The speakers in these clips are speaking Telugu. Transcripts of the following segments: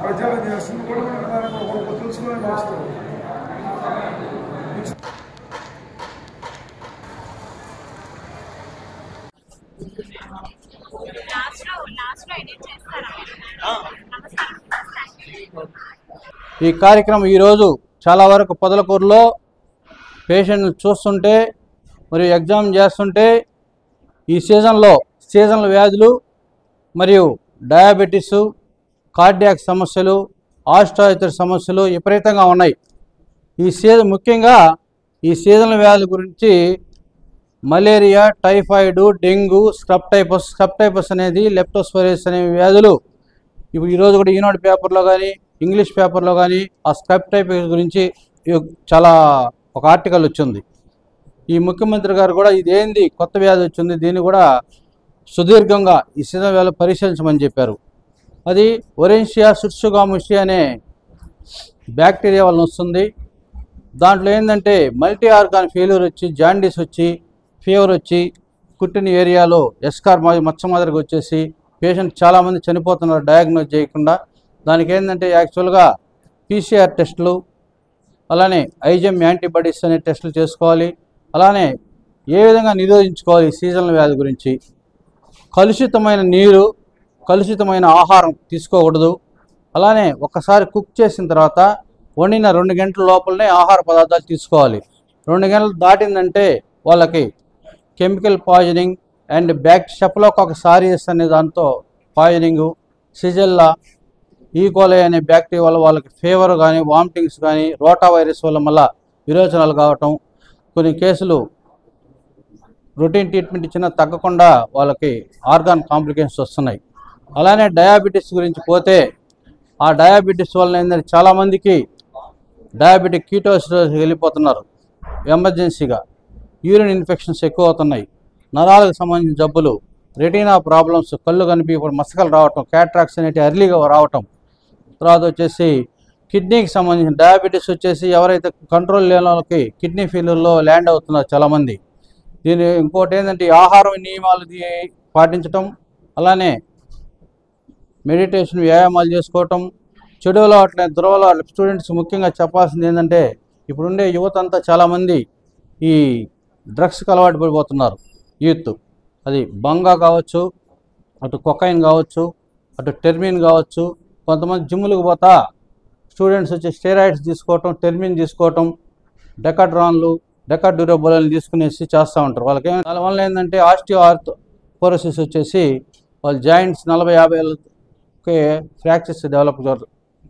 ప్రచారం చేస్తుంది కూడా మనం తెలుసుకునే వస్తాం. ఈ కార్యక్రమం ఈరోజు చాలా వరకు పొదలకూరులో పేషెంట్లు చూస్తుంటే మరియు ఎగ్జామ్ చేస్తుంటే ఈ సీజనల్ వ్యాధులు మరియు డయాబెటీసు, కార్డియాక్ సమస్యలు, ఆస్ట్రాయిటిస్ సమస్యలు విపరీతంగా ఉన్నాయి. ముఖ్యంగా ఈ సీజనల్ వ్యాధుల గురించి malaria, typhoid, dengue, scrub typhus అనేది, లెప్టోస్పైరోసిస్ అనే వ్యాధులు ఇప్పుడు ఈరోజు కూడా ఈనాడు పేపర్లో కానీ ఇంగ్లీష్ పేపర్లో కానీ ఆ స్క్రబ్ టైపస్ గురించి చాలా ఒక ఆర్టికల్ వచ్చింది. ఈ ముఖ్యమంత్రి గారు కూడా ఇదేంది కొత్త వ్యాధి వచ్చింది, దీన్ని కూడా సుదీర్ఘంగా ఈ సీజనల్ వ్యాధులు పరిశీలించమని చెప్పారు. అది ఒరెన్షియా సుట్సుగాముషి అనే బ్యాక్టీరియా వలన వస్తుంది. దాంట్లో ఏంటంటే మల్టీ ఆర్గాన్ ఫెయిల్యూర్ వచ్చి, జాండీస్ వచ్చి, ఫీవర్ వచ్చి, కుట్టిన ఏరియాలో ఎస్కార్ మచ్చ మాదిరిగా వచ్చేసి పేషెంట్ చాలామంది చనిపోతున్నారు డయాగ్నోజ్ చేయకుండా. దానికి ఏంటంటే యాక్చువల్గా PCR టెస్టులు, అలానే ఐజెమ్ యాంటీబాడీస్ అనే టెస్టులు చేసుకోవాలి. అలానే ఏ విధంగా నిరోధించుకోవాలి ఈ సీజనల్ వ్యాధి గురించి. కలుషితమైన నీరు, కలుషితమైన ఆహారం తీసుకోకూడదు. అలానే ఒకసారి కుక్ చేసిన తర్వాత వండిన 2 గంటల లోపలనే ఆహార పదార్థాలు తీసుకోవాలి. 2 గంటలు దాటిందంటే వాళ్ళకి chemical poisoning and Staphylococcus aureus అనే దాంతో పాయిజనింగు, సిజెల్లా, ఈకోలై అనే బ్యాక్టీరియా వల్ల వాళ్ళకి ఫీవర్ కానీ, వామిటింగ్స్ కానీ, రోటా వైరస్ వల్ల మళ్ళీ విరోచనాలు కావటం, కొన్ని కేసులు రొటీన్ ట్రీట్మెంట్ ఇచ్చినా తగ్గకుండా వాళ్ళకి ఆర్గాన్ కాంప్లికేషన్స్ వస్తున్నాయి. అలానే డయాబెటీస్ గురించి పోతే ఆ డయాబెటీస్ వల్ల ఏంటంటే చాలామందికి డయాబెటిక్ కీటోసిస్ వెళ్ళిపోతున్నారు ఎమర్జెన్సీగా. యూరిన్ ఇన్ఫెక్షన్స్ ఎక్కువ అవుతున్నాయి. నరాలకు సంబంధించిన జబ్బులు, రెటీనా ప్రాబ్లమ్స్, కళ్ళు కనిపించకుండా మసకలు రావటం, క్యాట్రాక్స్ అనేవి ఎర్లీగా రావటం. తర్వాత వచ్చేసి కిడ్నీకి సంబంధించిన డయాబెటీస్ వచ్చేసి ఎవరైతే కంట్రోల్ లేని వాళ్ళకి కిడ్నీ ఫెయిల్యూర్లో ల్యాండ్ అవుతున్నారు చాలామంది. దీని ఇంకోటి ఏంటంటే ఆహారం నియమాలు పాటించటం, అలానే మెడిటేషన్, వ్యాయామాలు చేసుకోవటం, చెడు అలవాట్ల దురలవాట్ల స్టూడెంట్స్ ముఖ్యంగా చెప్పాల్సింది ఏంటంటే ఇప్పుడుండే యువత అంతా చాలామంది ఈ డ్రగ్స్కి అలవాటు పడిపోతున్నారు. యూత్ అది బంగా కావచ్చు, అటు కొకైన్ కావచ్చు, అటు టెర్మిన్ కావచ్చు. కొంతమంది జిమ్ములకు పోతా స్టూడెంట్స్ వచ్చి స్టెరాయిడ్స్ తీసుకోవటం, టెర్మిన్ తీసుకోవటం, డెకాడ్రాన్లు, డెకాడ్యూరబోలని తీసుకునేసి చేస్తూ ఉంటారు. వాళ్ళకి దానివల్ల ఏంటంటే ఆస్టియోఆర్థోపోరోసిస్ వచ్చేసి వాళ్ళ జాయింట్స్ 40-50 ఏళ్ళకే ఫ్రాక్చర్స్ డెవలప్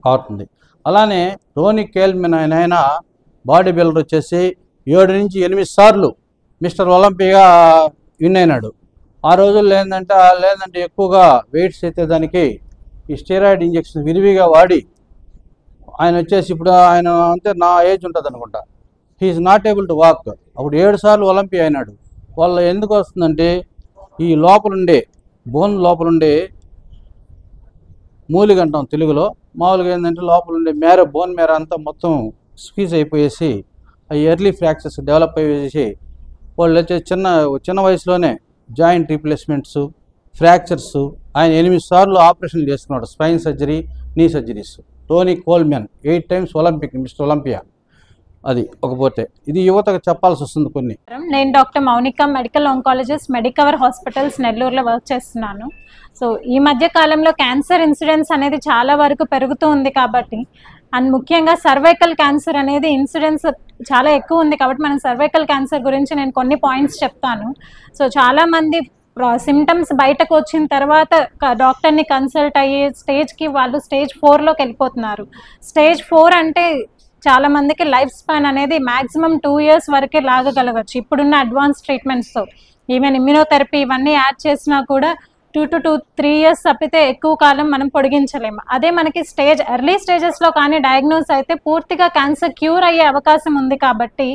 అవుతుంది. అలానే రోనీ కేల్మెన్ ఆయన బాడీ బిల్డర్ వచ్చేసి 7 నుంచి 8 సార్లు మిస్టర్ ఒలింపియా విన్ అయినాడు. ఆ రోజుల్లో లేదంటే ఎక్కువగా వెయిట్స్ అయితే దానికి ఈ స్టెరాయిడ్ ఇంజెక్షన్ విరివిగా వాడి ఆయన వచ్చేసి ఇప్పుడు ఆయన అంతే నా ఏజ్ ఉంటుంది అనుకుంటా, he is not able to walk. అప్పుడు 7 సార్లు ఒలింపియా అయినాడు. వాళ్ళ ఎందుకు వస్తుందంటే ఈ లోపలుండే బోన్ లోపలుండే మూలిగ అంటాం తెలుగులో, మామూలుగా ఏంటంటే లోపలుండే బోన్ మేర అంతా మొత్తం స్క్వీజ్ అయిపోయేసి ఆ ఎర్లీ ఫ్రాక్చర్స్ డెవలప్ అయ్యేసి వాళ్ళు వచ్చే చిన్న వయసులోనే జాయింట్ రీప్లేస్మెంట్స్, ఫ్రాక్చర్స్. ఆయన 8 సార్లు ఆపరేషన్లు చేసుకున్నాడు, స్పైన్ సర్జరీ, నీ surgeries. Tony Coleman 8 times Olympic mister Olympia. అది ఒకపోతే ఇది యువతకు చెప్పాల్సి వస్తుంది కొన్ని. నేను doctor Mounika, medical oncologist, Medicover hospitals నెల్లూరులో వర్క్ చేస్తున్నాను. సో ఈ మధ్య కాలంలో క్యాన్సర్ ఇన్సిడెన్స్ అనేది చాలా వరకు పెరుగుతూ ఉంది కాబట్టి, అండ్ ముఖ్యంగా సర్వైకల్ క్యాన్సర్ అనేది ఇన్సిడెన్స్ చాలా ఎక్కువ ఉంది కాబట్టి మనం సర్వైకల్ క్యాన్సర్ గురించి నేను కొన్ని పాయింట్స్ చెప్తాను. సో చాలామంది సిమ్టమ్స్ బయటకు వచ్చిన తర్వాత డాక్టర్ని కన్సల్ట్ అయ్యే స్టేజ్కి వాళ్ళు స్టేజ్ 4లోకి వెళ్ళిపోతున్నారు. స్టేజ్ 4 అంటే చాలా మందికి లైఫ్ స్పాన్ అనేది మ్యాక్సిమం 2 years వరకే లాగగలగచ్చు ఇప్పుడున్న అడ్వాన్స్ ట్రీట్మెంట్స్తో. ఈవెన్ ఇమ్యూనోథెరపీ ఇవన్నీ యాడ్ చేసినా కూడా 2 to 3 years తప్పితే ఎక్కువ కాలం మనం పొడిగించలేము. అదే మనకి ఎర్లీ స్టేజెస్లో కానీ డయాగ్నోస్ అయితే పూర్తిగా క్యాన్సర్ క్యూర్ అయ్యే అవకాశం ఉంది కాబట్టి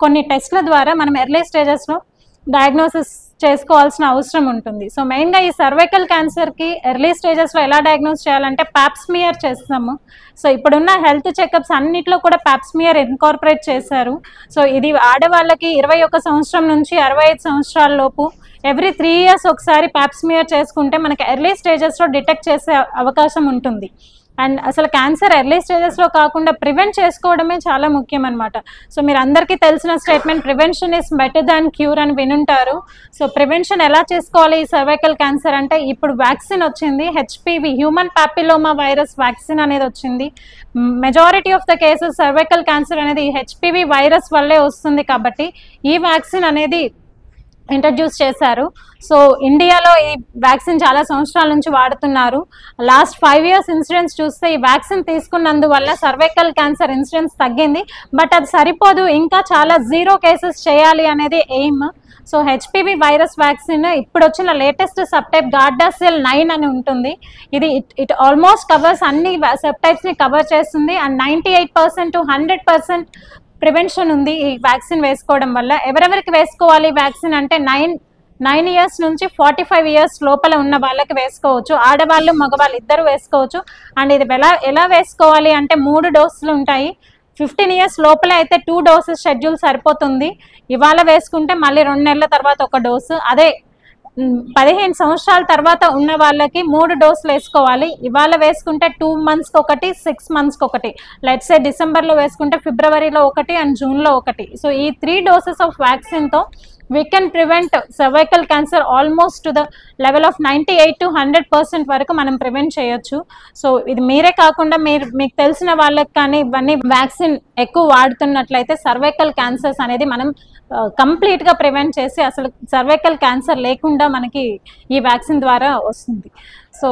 కొన్ని టెస్ట్ల ద్వారా మనం ఎర్లీ స్టేజెస్లో డయాగ్నోసిస్ చేసుకోవాల్సిన అవసరం ఉంటుంది. సో మెయిన్గా ఈ సర్వైకల్ క్యాన్సర్కి ఎర్లీ స్టేజెస్లో ఎలా డయాగ్నోస్ చేయాలంటే ప్యాప్స్మియర్ చేస్తాము. సో ఇప్పుడున్న హెల్త్ చెకప్స్ అన్నిట్లో కూడా ప్యాప్స్మియర్ ఇన్కార్పొరేట్ చేశారు. సో ఇది ఆడవాళ్ళకి 21 సంవత్సరం నుంచి 65 సంవత్సరాల లోపు ఎవ్రీ 3 years ఒకసారి ప్యాప్స్మియర్ చేసుకుంటే మనకి ఎర్లీ స్టేజెస్లో డిటెక్ట్ చేసే అవకాశం ఉంటుంది. అండ్ అసలు క్యాన్సర్ ఎర్లీ స్టేజెస్లో కాకుండా ప్రివెంట్ చేసుకోవడమే చాలా ముఖ్యం అనమాట. సో మీరు అందరికీ తెలిసిన statement prevention is better than cure అని వినుంటారు. సో ప్రివెన్షన్ ఎలా చేసుకోవాలి ఈ సర్వైకల్ క్యాన్సర్ అంటే, ఇప్పుడు వ్యాక్సిన్ వచ్చింది, HPV human papilloma virus vaccine అనేది వచ్చింది. Majority of the cases cervical cancer అనేది హెచ్పివి వైరస్ వల్లే వస్తుంది కాబట్టి ఈ వ్యాక్సిన్ అనేది ఇంట్రడ్యూస్ చేశారు. సో ఇండియాలో ఈ వ్యాక్సిన్ చాలా సంవత్సరాల నుంచి వాడుతున్నారు. లాస్ట్ 5 years ఇన్సిడెన్స్ చూస్తే ఈ వ్యాక్సిన్ తీసుకున్నందువల్ల సర్వైకల్ క్యాన్సర్ ఇన్సిడెన్స్ తగ్గింది. బట్ అది సరిపోదు, ఇంకా చాలా 0 cases చేయాలి అనేది aim. So HPV virus vaccine ఇప్పుడు వచ్చిన లేటెస్ట్ సబ్ టైప్ గార్డాసిల్ 9 అని ఉంటుంది. ఇది ఇట్ ఆల్మోస్ట్ కవర్స్ అన్ని సబ్ టైప్స్ని కవర్ చేస్తుంది. అండ్ 98% to 100% ప్రివెన్షన్ ఉంది ఈ వ్యాక్సిన్ వేసుకోవడం వల్ల. ఎవరెవరికి వేసుకోవాలి వ్యాక్సిన్ అంటే 9 years నుంచి 45 years లోపల ఉన్న వాళ్ళకి వేసుకోవచ్చు. ఆడవాళ్ళు మగవాళ్ళు ఇద్దరు వేసుకోవచ్చు. అండ్ ఇది ఎలా వేసుకోవాలి అంటే 3 డోసులు ఉంటాయి. 15 years లోపల అయితే 2 doses షెడ్యూల్ సరిపోతుంది. ఇవాళ వేసుకుంటే మళ్ళీ 2 నెలల తర్వాత 1 డోసు. అదే 15 సంవత్సరాల తర్వాత ఉన్న వాళ్ళకి 3 డోసులు వేసుకోవాలి. ఇవాళ వేసుకుంటే 2 monthsకి ఒకటి, 6 monthsకి ఒకటి. లెట్స్ సే డిసెంబర్లో వేసుకుంటే ఫిబ్రవరిలో ఒకటి అండ్ జూన్లో ఒకటి. సో ఈ 3 doses ఆఫ్ వ్యాక్సిన్తో we can prevent cervical cancer almost to the level of 98 to 100% వరకు మనం ప్రివెంట్ చేయొచ్చు. సో ఇది మీరే కాకుండా మీకు తెలిసిన వాళ్ళకి కానీ ఇవన్నీ వ్యాక్సిన్ ఎక్కువ వాడుతున్నట్లయితే సర్వైకల్ క్యాన్సర్స్ అనేది మనం కంప్లీట్గా ప్రివెంట్ చేసి అసలు సర్వైకల్ క్యాన్సర్ లేకుండా మనకి ఈ వ్యాక్సిన్ ద్వారా వస్తుంది. సో